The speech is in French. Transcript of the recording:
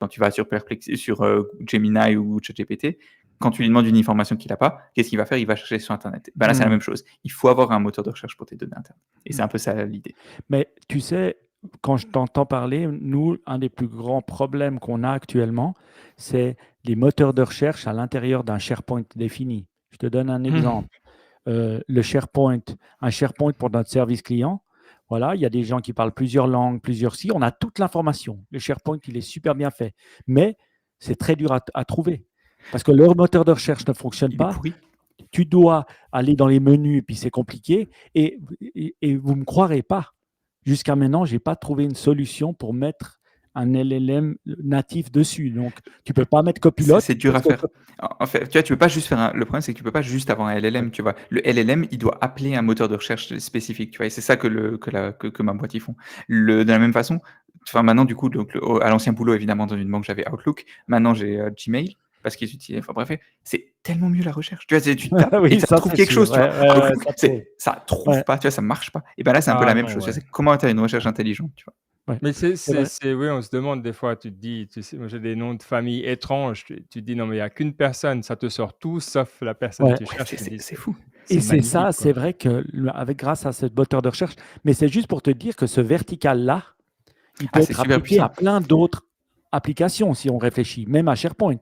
quand tu vas sur Gemini ou ChatGPT, quand tu lui demandes une information qu'il n'a pas, qu'est-ce qu'il va faire? Il va chercher sur Internet. Là, c'est la même chose. Il faut avoir un moteur de recherche pour tes données internes. Et c'est un peu ça l'idée. Mais tu sais, quand je t'entends parler, nous, un des plus grands problèmes qu'on a actuellement, c'est les moteurs de recherche à l'intérieur d'un SharePoint défini. Je te donne un exemple. Le SharePoint, un SharePoint pour notre service client. Voilà, il y a des gens qui parlent plusieurs langues, on a toute l'information. Le SharePoint, il est super bien fait. Mais c'est très dur à trouver. Parce que leur moteur de recherche ne fonctionne pas. Tu dois aller dans les menus, et puis c'est compliqué. Et vous ne me croirez pas. Jusqu'à maintenant, je n'ai pas trouvé une solution pour mettre un LLM natif dessus. Donc, tu ne peux pas mettre Copilot. C'est dur à faire. En fait, tu vois, tu peux pas juste faire le problème, c'est que tu peux pas juste avoir un LLM, tu vois. Le LLM, il doit appeler un moteur de recherche spécifique, tu vois. Et c'est ça que ma boîte, ils font. De la même façon, enfin, maintenant, du coup, à l'ancien boulot, évidemment, dans une banque, j'avais Outlook. Maintenant, j'ai Gmail. Parce qu'ils utilisent. Enfin bref, c'est tellement mieux la recherche. Tu vois, tu tapes oui, et ça trouve quelque chose. Tu vois. Ça trouve pas, tu vois, ça marche pas. Et ben là, c'est un peu la même chose. C'est comment tu as une recherche intelligente, tu vois. Mais oui, on se demande des fois, tu te dis, tu sais, moi j'ai des noms de famille étranges, tu te dis non mais il n'y a qu'une personne, ça te sort tout sauf la personne que tu cherches. C'est fou. Et c'est ça, c'est vrai que grâce à ce moteur de recherche, mais c'est juste pour te dire que ce vertical-là, il peut être appliqué à plein d'autres applications si on réfléchit, même à SharePoint.